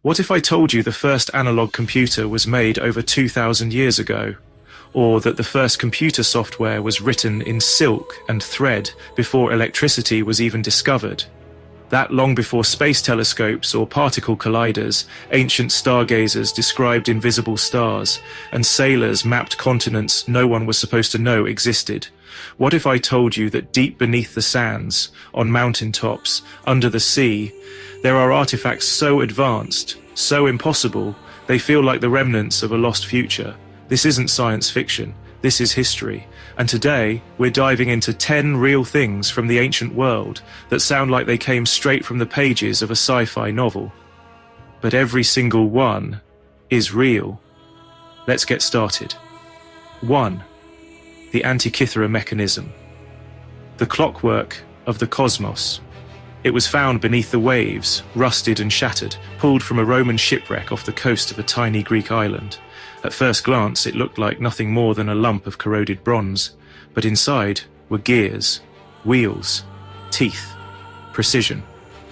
What if I told you the first analog computer was made over 2,000 years ago? Or that the first computer software was written in silk and thread before electricity was even discovered? That long before space telescopes or particle colliders, ancient stargazers described invisible stars, and sailors mapped continents no one was supposed to know existed. What if I told you that deep beneath the sands, on mountaintops, under the sea, there are artifacts so advanced, so impossible, they feel like the remnants of a lost future? This isn't science fiction, this is history. And today, we're diving into 10 real things from the ancient world that sound like they came straight from the pages of a sci-fi novel. But every single one is real. Let's get started. 1. The Antikythera mechanism. The clockwork of the cosmos. It was found beneath the waves, rusted and shattered, pulled from a Roman shipwreck off the coast of a tiny Greek island. At first glance, it looked like nothing more than a lump of corroded bronze, but inside were gears, wheels, teeth, precision.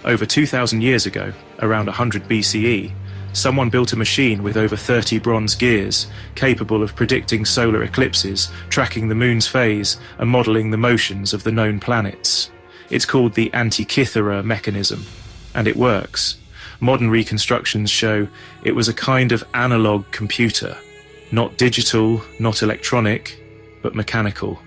Over 2,000 years ago, around 100 BCE, someone built a machine with over 30 bronze gears, capable of predicting solar eclipses, tracking the moon's phase, and modeling the motions of the known planets. It's called the Antikythera mechanism, and it works. Modern reconstructions show it was a kind of analog computer, not digital, not electronic, but mechanical.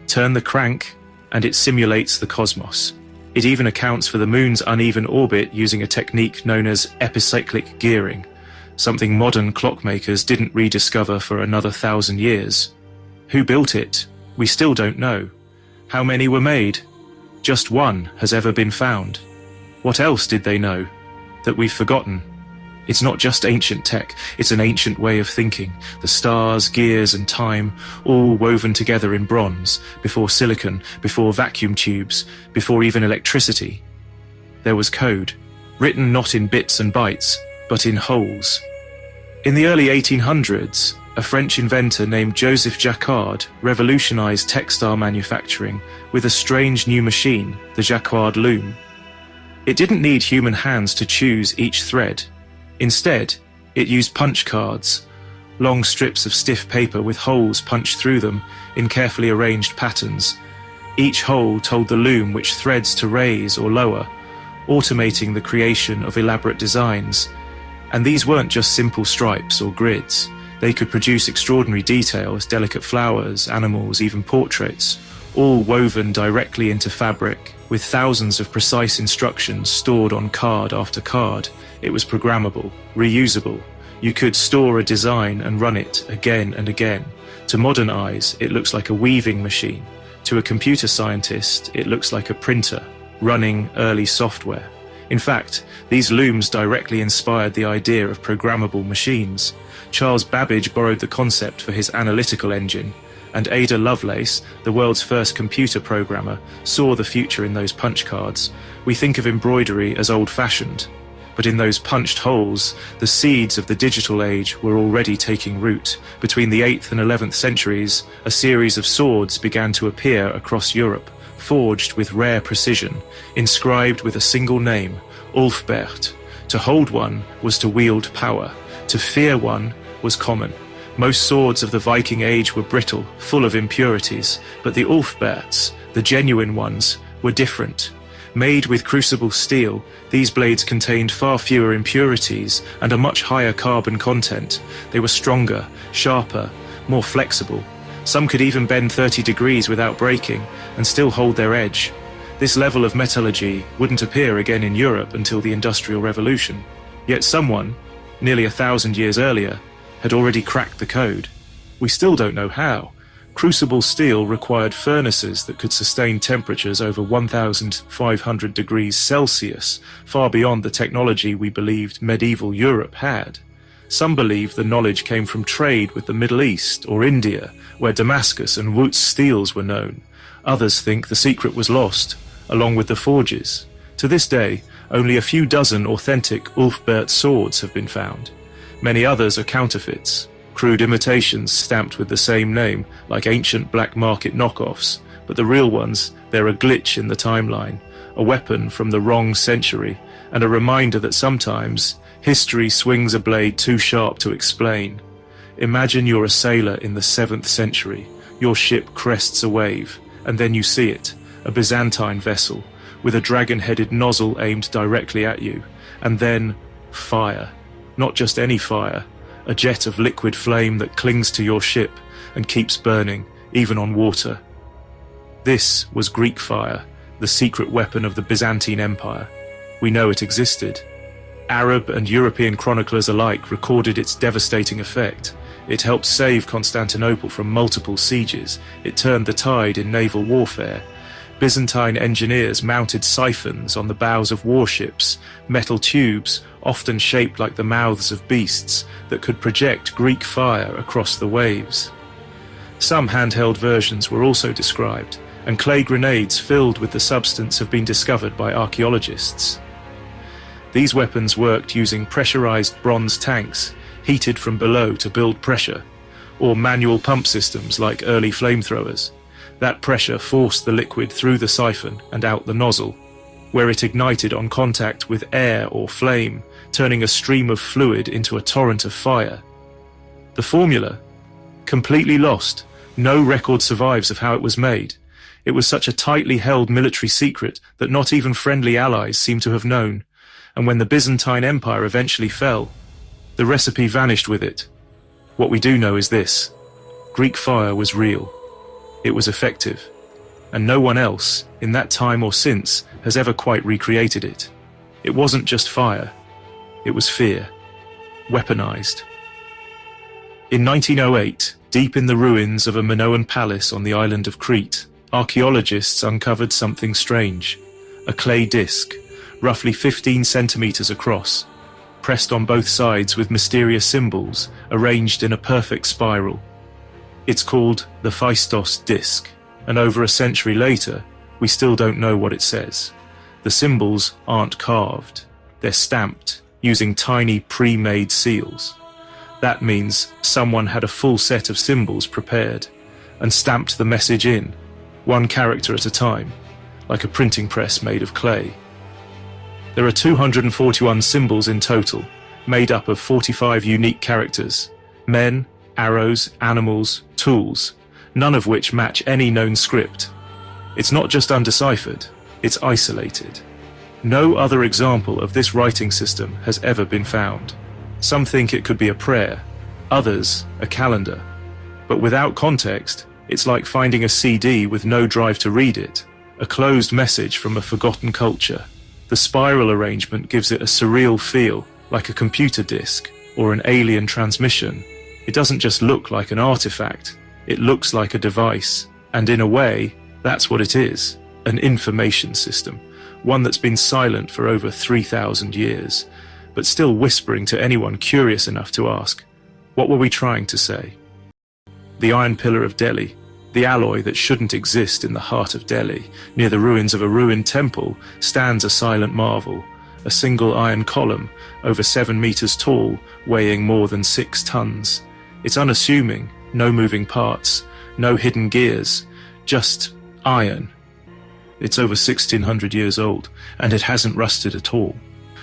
Turn the crank, and it simulates the cosmos. It even accounts for the moon's uneven orbit using a technique known as epicyclic gearing, something modern clockmakers didn't rediscover for another 1,000 years. Who built it? We still don't know. How many were made? Just one has ever been found. What else did they know that we've forgotten? It's not just ancient tech, it's an ancient way of thinking. The stars, gears, and time, all woven together in bronze, before silicon, before vacuum tubes, before even electricity. There was code, written not in bits and bytes, but in wholes. In the early 1800s, a French inventor named Joseph Jacquard revolutionized textile manufacturing with a strange new machine, the Jacquard loom. It didn't need human hands to choose each thread. Instead, it used punch cards, long strips of stiff paper with holes punched through them in carefully arranged patterns. Each hole told the loom which threads to raise or lower, automating the creation of elaborate designs. And these weren't just simple stripes or grids. They could produce extraordinary details, delicate flowers, animals, even portraits, all woven directly into fabric, with thousands of precise instructions stored on card after card. It was programmable, reusable. You could store a design and run it again and again. To modern eyes, it looks like a weaving machine. To a computer scientist, it looks like a printer running early software. In fact, these looms directly inspired the idea of programmable machines. Charles Babbage borrowed the concept for his analytical engine, and Ada Lovelace, the world's first computer programmer, saw the future in those punch cards. We think of embroidery as old-fashioned, but in those punched holes, the seeds of the digital age were already taking root. Between the 8th and 11th centuries, a series of swords began to appear across Europe, forged with rare precision, inscribed with a single name, Ulfbert. To hold one was to wield power. To fear one was common. Most swords of the Viking Age were brittle, full of impurities, but the Ulfberts, the genuine ones, were different. Made with crucible steel, these blades contained far fewer impurities and a much higher carbon content. They were stronger, sharper, more flexible. Some could even bend 30 degrees without breaking and still hold their edge. This level of metallurgy wouldn't appear again in Europe until the Industrial Revolution. Yet someone, nearly 1,000 years earlier, had already cracked the code. We still don't know how. Crucible steel required furnaces that could sustain temperatures over 1,500 degrees Celsius, far beyond the technology we believed medieval Europe had. Some believe the knowledge came from trade with the Middle East or India, where Damascus and Wootz steels were known. Others think the secret was lost, along with the forges. To this day, only a few dozen authentic Ulfbert swords have been found. Many others are counterfeits, crude imitations stamped with the same name, like ancient black market knockoffs, but the real ones, they're a glitch in the timeline, a weapon from the wrong century, and a reminder that sometimes History swings a blade too sharp to explain. Imagine you're a sailor in the 7th century. Your ship crests a wave, and then you see it, a Byzantine vessel, with a dragon-headed nozzle aimed directly at you. And then, fire. Not just any fire, a jet of liquid flame that clings to your ship and keeps burning, even on water. This was Greek fire, the secret weapon of the Byzantine Empire. We know it existed. Arab and European chroniclers alike recorded its devastating effect. It helped save Constantinople from multiple sieges. It turned the tide in naval warfare. Byzantine engineers mounted siphons on the bows of warships, metal tubes, often shaped like the mouths of beasts, that could project Greek fire across the waves. Some handheld versions were also described, and clay grenades filled with the substance have been discovered by archaeologists. These weapons worked using pressurized bronze tanks, heated from below to build pressure, or manual pump systems like early flamethrowers. That pressure forced the liquid through the siphon and out the nozzle, where it ignited on contact with air or flame, turning a stream of fluid into a torrent of fire. The formula? Completely lost. No record survives of how it was made. It was such a tightly held military secret that not even friendly allies seem to have known. And when the Byzantine Empire eventually fell, the recipe vanished with it. What we do know is this: Greek fire was real. It was effective. And no one else, in that time or since, has ever quite recreated it. It wasn't just fire. It was fear. Weaponized. In 1908, deep in the ruins of a Minoan palace on the island of Crete, archaeologists uncovered something strange. A clay disc, roughly 15 centimeters across, pressed on both sides with mysterious symbols arranged in a perfect spiral. It's called the Phaistos disc, and over a century later, we still don't know what it says. The symbols aren't carved. They're stamped, using tiny pre-made seals. That means someone had a full set of symbols prepared, and stamped the message in, one character at a time, like a printing press made of clay. There are 241 symbols in total, made up of 45 unique characters: men, arrows, animals, tools, none of which match any known script. It's not just undeciphered, it's isolated. No other example of this writing system has ever been found. Some think it could be a prayer, others a calendar. But without context, it's like finding a CD with no drive to read it, a closed message from a forgotten culture. The spiral arrangement gives it a surreal feel, like a computer disk or an alien transmission. It doesn't just look like an artifact, it looks like a device. And in a way, that's what it is, an information system, one that's been silent for over 3,000 years, but still whispering to anyone curious enough to ask, what were we trying to say? The Iron Pillar of Delhi, the alloy that shouldn't exist in the heart of Delhi, near the ruins of a ruined temple, stands a silent marvel, a single iron column, over 7 meters tall, weighing more than 6 tons. It's unassuming, no moving parts, no hidden gears, just iron. It's over 1,600 years old, and it hasn't rusted at all.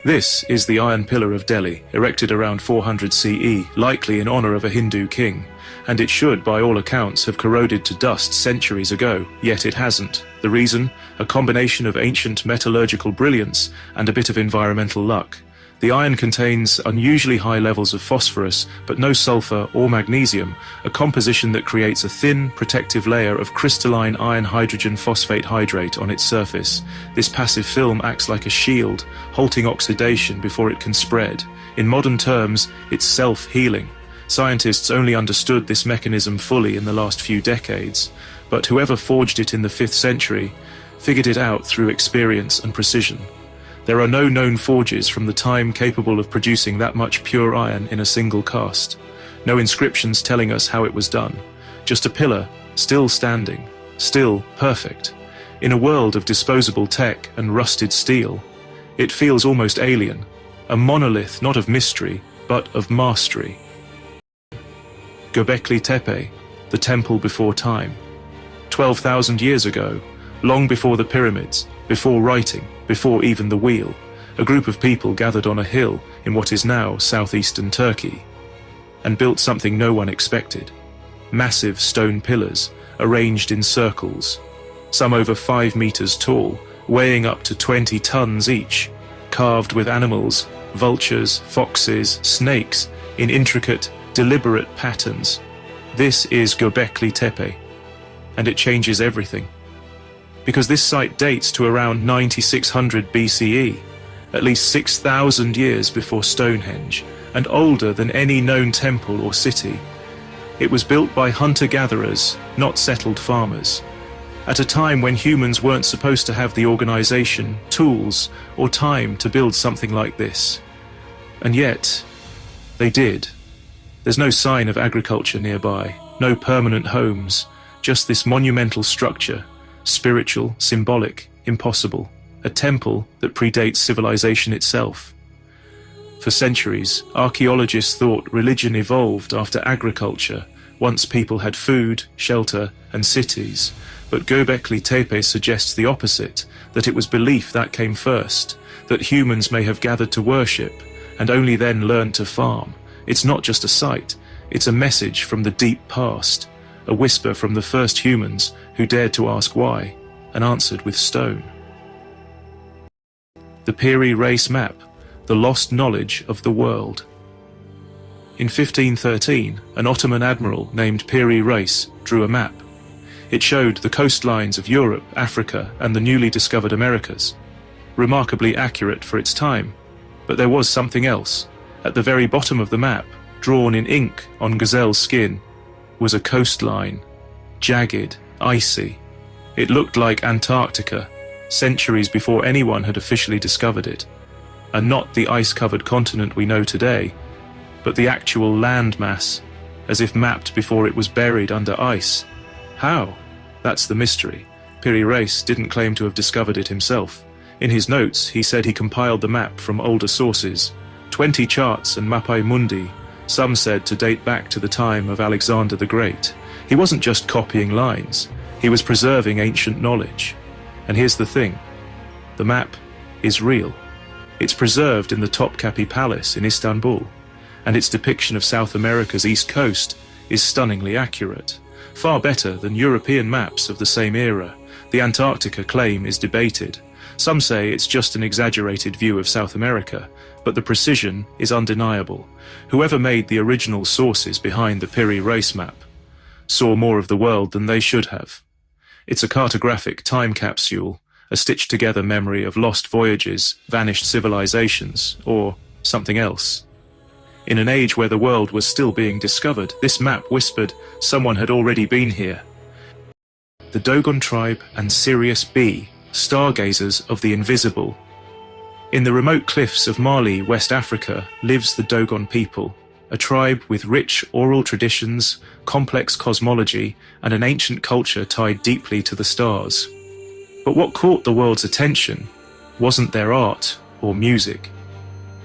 This is the Iron Pillar of Delhi, erected around 400 CE, likely in honor of a Hindu king. And it should, by all accounts, have corroded to dust centuries ago, yet it hasn't. The reason? A combination of ancient metallurgical brilliance and a bit of environmental luck. The iron contains unusually high levels of phosphorus, but no sulfur or magnesium, a composition that creates a thin, protective layer of crystalline iron hydrogen phosphate hydrate on its surface. This passive film acts like a shield, halting oxidation before it can spread. In modern terms, it's self-healing. Scientists only understood this mechanism fully in the last few decades, but whoever forged it in the 5th century figured it out through experience and precision. There are no known forges from the time capable of producing that much pure iron in a single cast. No inscriptions telling us how it was done. Just a pillar, still standing, still perfect. In a world of disposable tech and rusted steel, it feels almost alien. A monolith not of mystery, but of mastery. Göbekli Tepe, the temple before time. 12,000 years ago, long before the pyramids, before writing, before even the wheel, a group of people gathered on a hill in what is now southeastern Turkey, and built something no one expected. Massive stone pillars, arranged in circles, some over 5 meters tall, weighing up to 20 tons each, carved with animals, vultures, foxes, snakes, in intricate, deliberate patterns. This is Göbekli Tepe, and it changes everything. Because this site dates to around 9600 BCE, at least 6,000 years before Stonehenge, and older than any known temple or city. It was built by hunter-gatherers, not settled farmers, at a time when humans weren't supposed to have the organization, tools, or time to build something like this. And yet, they did. There's no sign of agriculture nearby, no permanent homes, just this monumental structure, spiritual, symbolic, impossible, a temple that predates civilization itself. For centuries, archaeologists thought religion evolved after agriculture, once people had food, shelter, and cities. But Göbekli Tepe suggests the opposite, that it was belief that came first, that humans may have gathered to worship, and only then learned to farm. It's not just a site, it's a message from the deep past, a whisper from the first humans who dared to ask why, and answered with stone. The Piri Reis map, the lost knowledge of the world. In 1513, an Ottoman admiral named Piri Reis drew a map. It showed the coastlines of Europe, Africa, and the newly discovered Americas. Remarkably accurate for its time, but there was something else. At the very bottom of the map, drawn in ink on gazelle skin, was a coastline, jagged, icy. It looked like Antarctica, centuries before anyone had officially discovered it, and not the ice-covered continent we know today, but the actual land mass, as if mapped before it was buried under ice. How? That's the mystery. Piri Reis didn't claim to have discovered it himself. In his notes, he said he compiled the map from older sources, 20 charts and mappae mundi, some said to date back to the time of Alexander the Great. He wasn't just copying lines, he was preserving ancient knowledge. And here's the thing, the map is real. It's preserved in the Topkapi Palace in Istanbul, and its depiction of South America's east coast is stunningly accurate. Far better than European maps of the same era. The Antarctica claim is debated. Some say it's just an exaggerated view of South America, but the precision is undeniable. Whoever made the original sources behind the Piri Reis map saw more of the world than they should have. It's a cartographic time capsule, a stitched-together memory of lost voyages, vanished civilizations, or something else. In an age where the world was still being discovered, this map whispered someone had already been here. The Dogon tribe and Sirius B, stargazers of the invisible. In the remote cliffs of Mali, West Africa, lives the Dogon people, a tribe with rich oral traditions, complex cosmology, and an ancient culture tied deeply to the stars. But what caught the world's attention wasn't their art or music.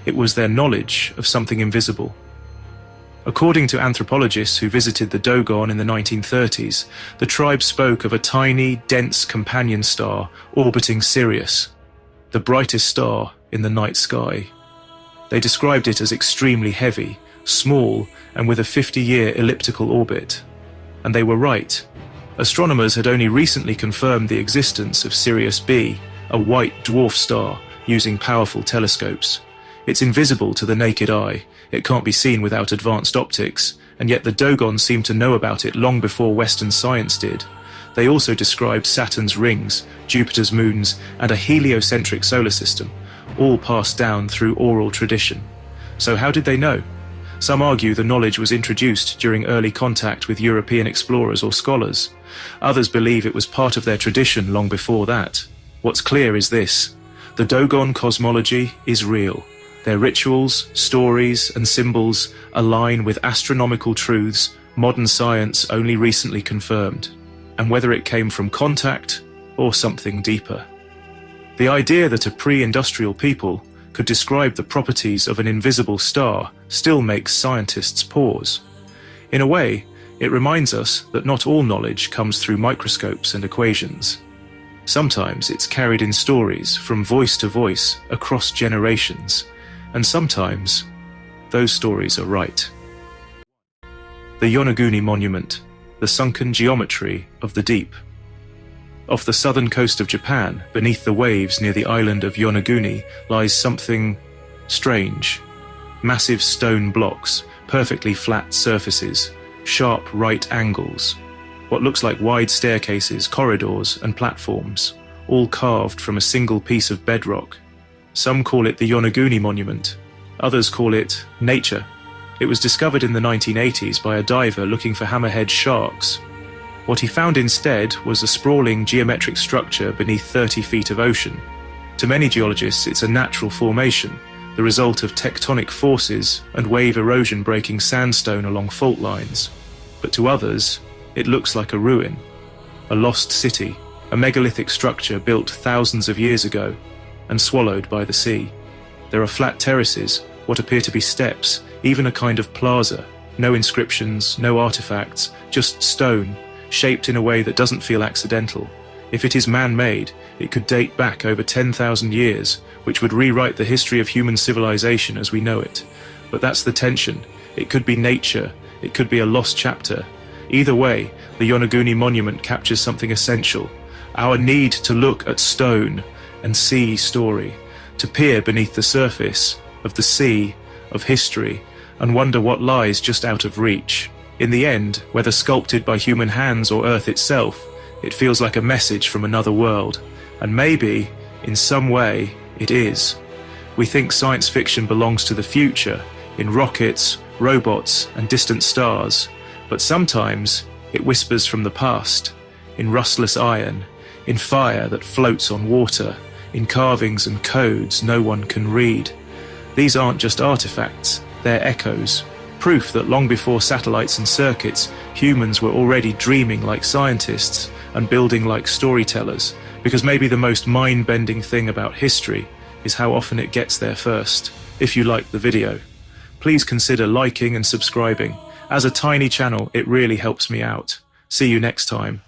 It was their knowledge of something invisible. According to anthropologists who visited the Dogon in the 1930s, the tribe spoke of a tiny, dense companion star orbiting Sirius, the brightest star in the night sky. They described it as extremely heavy, small, and with a 50-year elliptical orbit. And they were right. Astronomers had only recently confirmed the existence of Sirius B, a white dwarf star, using powerful telescopes. It's invisible to the naked eye, it can't be seen without advanced optics, and yet the Dogon seemed to know about it long before Western science did. They also described Saturn's rings, Jupiter's moons, and a heliocentric solar system, all passed down through oral tradition. So how did they know? Some argue the knowledge was introduced during early contact with European explorers or scholars. Others believe it was part of their tradition long before that. What's clear is this: the Dogon cosmology is real. Their rituals, stories, and symbols align with astronomical truths modern science only recently confirmed, and whether it came from contact or something deeper. The idea that a pre-industrial people could describe the properties of an invisible star still makes scientists pause. In a way, it reminds us that not all knowledge comes through microscopes and equations. Sometimes it's carried in stories from voice to voice across generations. And sometimes, those stories are right. The Yonaguni Monument, the sunken geometry of the deep. Off the southern coast of Japan, beneath the waves near the island of Yonaguni, lies something strange. Massive stone blocks, perfectly flat surfaces, sharp right angles, what looks like wide staircases, corridors, and platforms, all carved from a single piece of bedrock. Some call it the Yonaguni Monument, others call it nature. It was discovered in the 1980s by a diver looking for hammerhead sharks. What he found instead was a sprawling geometric structure beneath 30 feet of ocean. To many geologists, it's a natural formation, the result of tectonic forces and wave erosion breaking sandstone along fault lines. But to others, it looks like a ruin, a lost city, a megalithic structure built thousands of years ago and swallowed by the sea. There are flat terraces, what appear to be steps, even a kind of plaza. No inscriptions, no artifacts, just stone, shaped in a way that doesn't feel accidental. If it is man-made, it could date back over 10,000 years, which would rewrite the history of human civilization as we know it. But that's the tension. It could be nature, it could be a lost chapter. Either way, the Yonaguni Monument captures something essential. Our need to look at stone and see story, to peer beneath the surface of the sea, of history, and wonder what lies just out of reach. In the end, whether sculpted by human hands or Earth itself, it feels like a message from another world. And maybe, in some way, it is. We think science fiction belongs to the future, in rockets, robots, and distant stars. But sometimes, it whispers from the past, in rustless iron, in fire that floats on water, in carvings and codes no one can read. These aren't just artifacts, they're echoes. Proof that long before satellites and circuits, humans were already dreaming like scientists and building like storytellers, because maybe the most mind-bending thing about history is how often it gets there first. If you liked the video, please consider liking and subscribing. As a tiny channel, it really helps me out. See you next time.